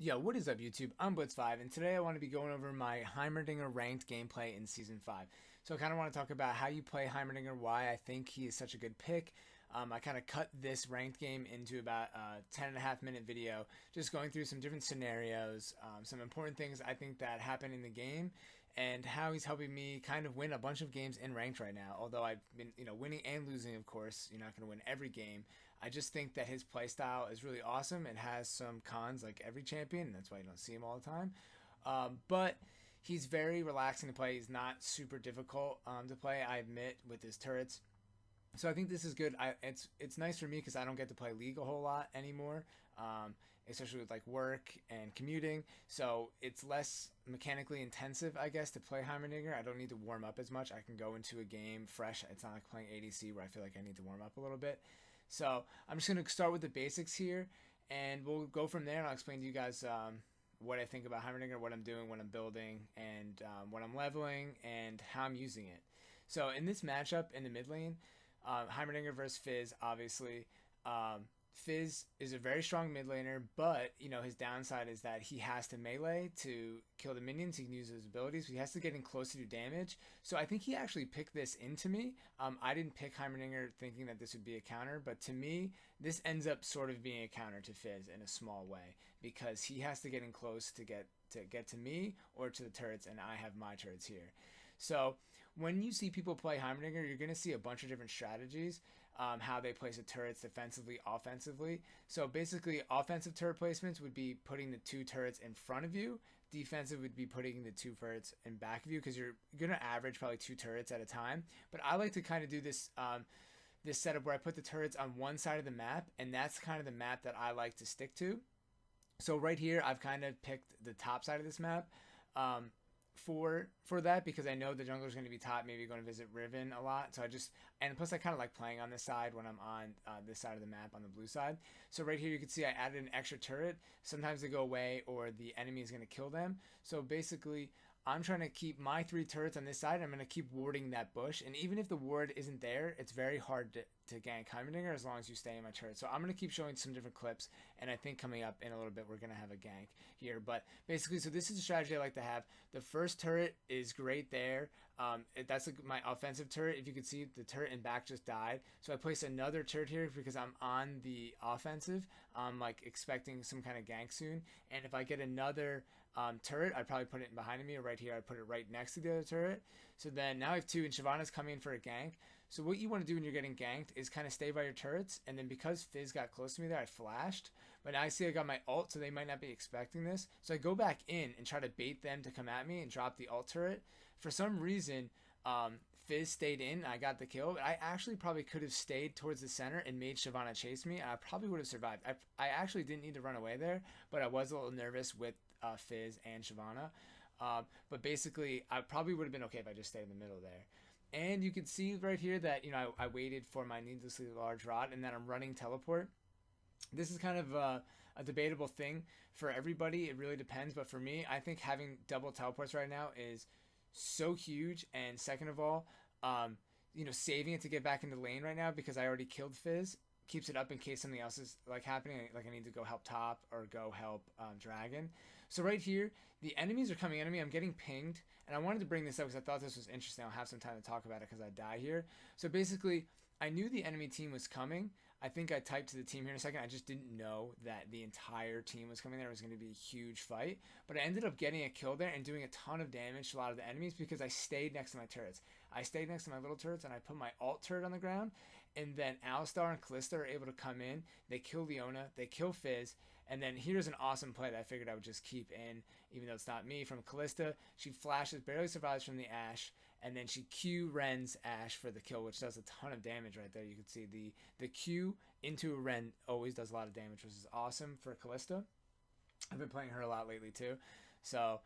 Yo, what is up, YouTube? I'm Blitz5, and today I want to be going over my Heimerdinger ranked gameplay in Season 5. So I kind of want to talk about how you play Heimerdinger, why I think he is such a good pick. I kind of cut this ranked game into about a 10.5 minute video, just going through some different scenarios, some important things I think that happen in the game, and how he's helping me kind of win a bunch of games in ranked right now. Although I've been, winning and losing, of course, you're not going to win every game. I just think that his playstyle is really awesome. It has some cons like every champion, and that's why you don't see him all the time. But he's very relaxing to play. He's not super difficult to play, I admit, with his turrets. So I think this is good. It's nice for me because I don't get to play League a whole lot anymore, especially with like work and commuting. So it's less mechanically intensive, I guess, to play Heimerdinger. I don't need to warm up as much. I can go into a game fresh. It's not like playing ADC where I feel like I need to warm up a little bit. So I'm just going to start with the basics here, and we'll go from there, and I'll explain to you guys what I think about Heimerdinger, what I'm doing, what I'm building, and what I'm leveling, and how I'm using it. So in this matchup in the mid lane, Heimerdinger versus Fizz, obviously. Fizz is a very strong mid laner, but his downside is that he has to melee to kill the minions. He can use his abilities, but he has to get in close to do damage. So I think he actually picked this into me. I didn't pick Heimerdinger thinking that this would be a counter, but to me, this ends up sort of being a counter to Fizz in a small way because he has to get in close to get to me or to the turrets, and I have my turrets here. So when you see people play Heimerdinger, you're going to see a bunch of different strategies, how they place the turrets defensively, offensively. So basically, offensive turret placements would be putting the two turrets in front of you. Defensive would be putting the two turrets in back of you because you're going to average probably two turrets at a time. But I like to kind of do this this setup where I put the turrets on one side of the map, and that's kind of the map that I like to stick to. So right here, I've kind of picked the top side of this map. For that because I know the jungler is going to be top, maybe going to visit Riven a lot. So and plus I kind of like playing on this side when I'm on this side of the map on the blue side. So right here you can see I added an extra turret. Sometimes they go away or the enemy is going to kill them. So basically I'm trying to keep my three turrets on this side. I'm going to keep warding that bush, and even if the ward isn't there, it's very hard to gank Heimerdinger as long as you stay in my turret. So I'm going to keep showing some different clips, and I think coming up in a little bit we're going to have a gank here. But basically, so this is a strategy I like to have. The first turret is great there. That's my offensive turret. If you can see, the turret in back just died. So I place another turret here because I'm on the offensive. I'm like expecting some kind of gank soon. And if I get another turret, I'd probably put it behind me, or right here, I'd put it right next to the other turret. So then now I have two, and Shyvana's coming in for a gank. So what you want to do when you're getting ganked is kind of stay by your turrets, and then because Fizz got close to me there, I flashed. But now I see I got my ult, so they might not be expecting this. So I go back in and try to bait them to come at me and drop the ult turret. For some reason, Fizz stayed in, I got the kill. I actually probably could have stayed towards the center and made Shyvana chase me. I probably would have survived. I actually didn't need to run away there, but I was a little nervous with Fizz and Shyvana. But basically, I probably would have been okay if I just stayed in the middle there. And you can see right here that I waited for my needlessly large rod, and then I'm running teleport. This is kind of a debatable thing for everybody. It really depends, but for me, I think having double teleports right now is so huge. And second of all, saving it to get back into lane right now because I already killed Fizz keeps it up in case something else is like happening, like I need to go help top or go help Dragon. So right here, the enemies are coming at me. I'm getting pinged, and I wanted to bring this up because I thought this was interesting. I'll have some time to talk about it because I die here. So basically, I knew the enemy team was coming. I think I typed to the team here in a second. I just didn't know that the entire team was coming there. It was going to be a huge fight. But I ended up getting a kill there and doing a ton of damage to a lot of the enemies because I stayed next to my turrets. I stayed next to my little turrets, and I put my alt turret on the ground. And then Alistar and Kalista are able to come in. They kill Leona. They kill Fizz. And then here's an awesome play that I figured I would just keep in, even though it's not me, from Kalista. She flashes, barely survives from the Ashe, and then she Q Ren's Ashe for the kill, which does a ton of damage right there. You can see the Q into a Ren always does a lot of damage, which is awesome for Kalista. I've been playing her a lot lately too. So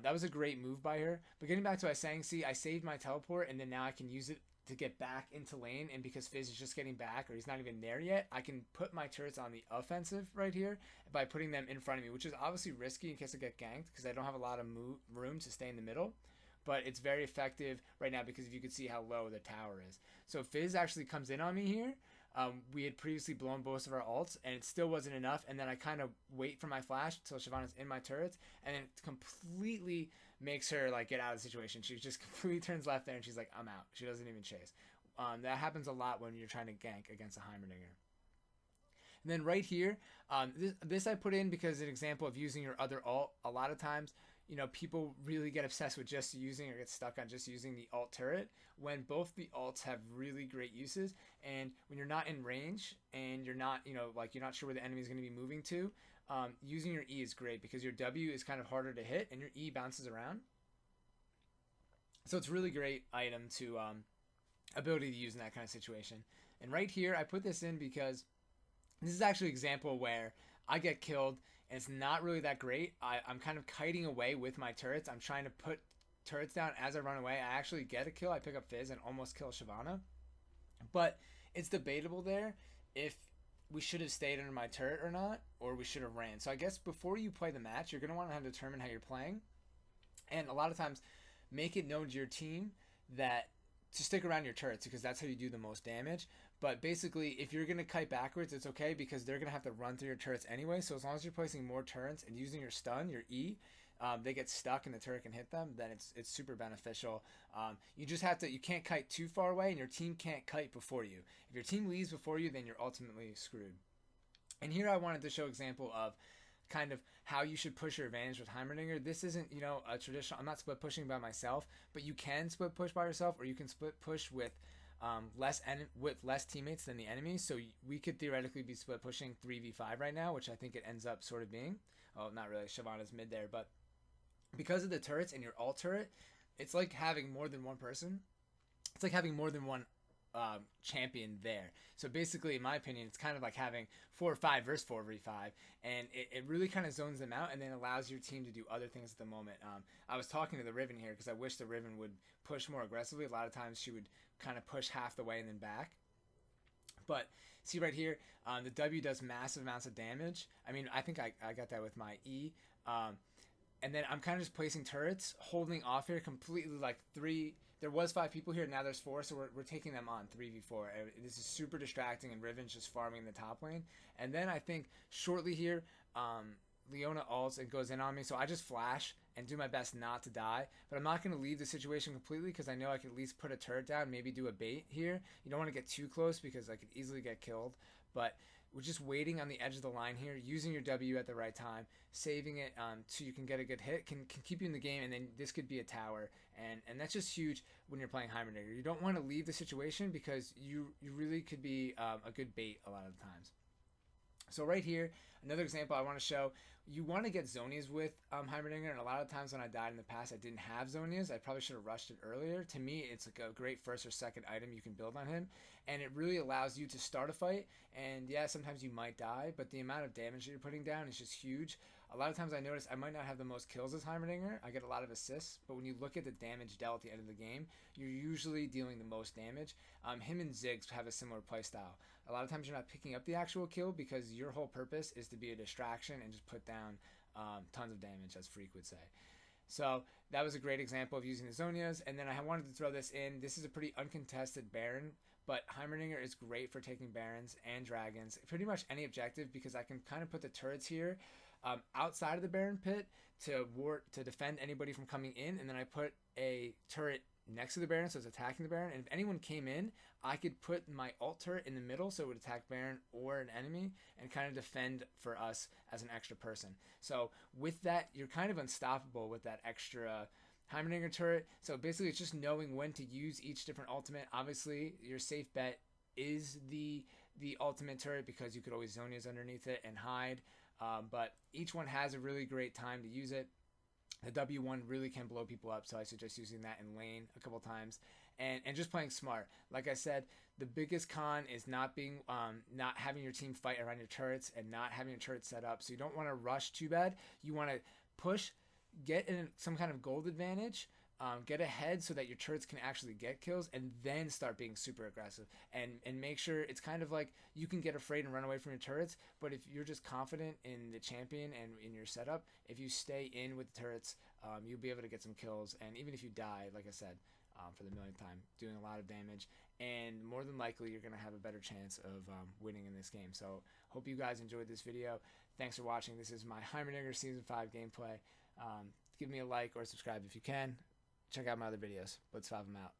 that was a great move by her. But getting back to what I was saying, see, I saved my teleport, and then now I can use it to get back into lane, and because Fizz is just getting back, or he's not even there yet, I can put my turrets on the offensive right here by putting them in front of me, which is obviously risky in case I get ganked because I don't have a lot of room to stay in the middle. But it's very effective right now because if you can see how low the tower is. So Fizz actually comes in on me here. we had previously blown both of our ults, and it still wasn't enough. And then I kind of wait for my flash until Shyvana's in my turrets, and it completely makes her like get out of the situation. She just completely turns left there, and she's like, I'm out. She doesn't even chase. That happens a lot when you're trying to gank against a Heimerdinger. And then right here, this I put in because an example of using your other ult. A lot of times, people really get obsessed with just using or get stuck on just using the ult turret when both the ults have really great uses. And when you're not in range and you're not, like you're not sure where the enemy is going to be moving to, using your E is great because your W is kind of harder to hit and your E bounces around. So it's a really great item to ability to use in that kind of situation. And right here, I put this in because this is actually an example where I get killed and it's not really that great. I'm kind of kiting away with my turrets. I'm trying to put turrets down as I run away. I actually get a kill. I pick up Fizz and almost kill Shyvana. But it's debatable there if we should have stayed under my turret or not, or we should have ran. So I guess before you play the match, you're going to want to determine how you're playing. And a lot of times, make it known to your team that to stick around your turrets because that's how you do the most damage. But basically, if you're going to kite backwards, it's okay because they're going to have to run through your turrets anyway. So as long as you're placing more turrets and using your stun, your E, they get stuck and the turret can hit them, then it's super beneficial. You just have to, you can't kite too far away and your team can't kite before you. If your team leaves before you, then you're ultimately screwed. And here I wanted to show an example of kind of how you should push your advantage with Heimerdinger. This isn't, a traditional, I'm not split pushing by myself, but you can split push by yourself or you can split push with less teammates than the enemy. So we could theoretically be split pushing 3v5 right now, which I think it ends up sort of being. Oh, not really. Shyvana's mid there, but because of the turrets and your ult turret, it's like having more than one person. It's like having more than one champion there. So basically, in my opinion, it's kind of like having 4 or 5 versus 4v5, and it really kind of zones them out and then allows your team to do other things at the moment. I was talking to the Riven here because I wish the Riven would push more aggressively. A lot of times she would kind of push half the way and then back. But see right here, the W does massive amounts of damage. I mean, I think I got that with my E. And then I'm kind of just placing turrets, holding off here completely like 3. There was 5 people here, now there's 4, so we're taking them on 3v4. This is super distracting, and Riven's just farming in the top lane. And then I think shortly here, Leona ults and goes in on me, so I just flash and do my best not to die. But I'm not going to leave the situation completely because I know I can at least put a turret down, maybe do a bait here. You don't want to get too close because I could easily get killed. But we're just waiting on the edge of the line here, using your W at the right time, saving it so you can get a good hit, can keep you in the game, and then this could be a tower. And that's just huge when you're playing Heimerdinger. You don't want to leave the situation because you really could be a good bait a lot of the times. So right here, another example I want to show, you want to get Zonias with Heimerdinger, and a lot of times when I died in the past, I didn't have Zonias. I probably should have rushed it earlier. To me, it's like a great first or second item you can build on him, and it really allows you to start a fight, and yeah, sometimes you might die, but the amount of damage that you're putting down is just huge. A lot of times I notice I might not have the most kills as Heimerdinger. I get a lot of assists, but when you look at the damage dealt at the end of the game, you're usually dealing the most damage. Him and Ziggs have a similar playstyle. A lot of times you're not picking up the actual kill because your whole purpose is to be a distraction and just put down tons of damage, as Freak would say. So that was a great example of using the Zonias. And then I wanted to throw this in. This is a pretty uncontested Baron, but Heimerdinger is great for taking Barons and Dragons, pretty much any objective, because I can kind of put the turrets here outside of the Baron pit to defend anybody from coming in, and then I put a turret next to the Baron, so it's attacking the Baron, and if anyone came in, I could put my ult turret in the middle so it would attack Baron or an enemy and kind of defend for us as an extra person. So with that, you're kind of unstoppable with that extra Heimerdinger turret. So basically it's just knowing when to use each different ultimate. Obviously your safe bet is the ultimate turret because you could always Zonias underneath it and hide, but each one has a really great time to use it. The W1 really can blow people up, so I suggest using that in lane a couple times, and just playing smart. Like I said, the biggest con is not having your team fight around your turrets and not having your turrets set up. So you don't want to rush too bad. You want to push, get in some kind of gold advantage, get ahead so that your turrets can actually get kills, and then start being super aggressive and make sure it's kind of like you can get afraid and run away from your turrets, but if you're just confident in the champion and in your setup, if you stay in with the turrets, you'll be able to get some kills, and even if you die, like I said, for the millionth time, doing a lot of damage, and more than likely you're going to have a better chance of winning in this game. So hope you guys enjoyed this video. Thanks for watching. This is my Heimerdinger Season 5 gameplay. Give me a like or subscribe if you can. Check out my other videos. Let's 5 them out.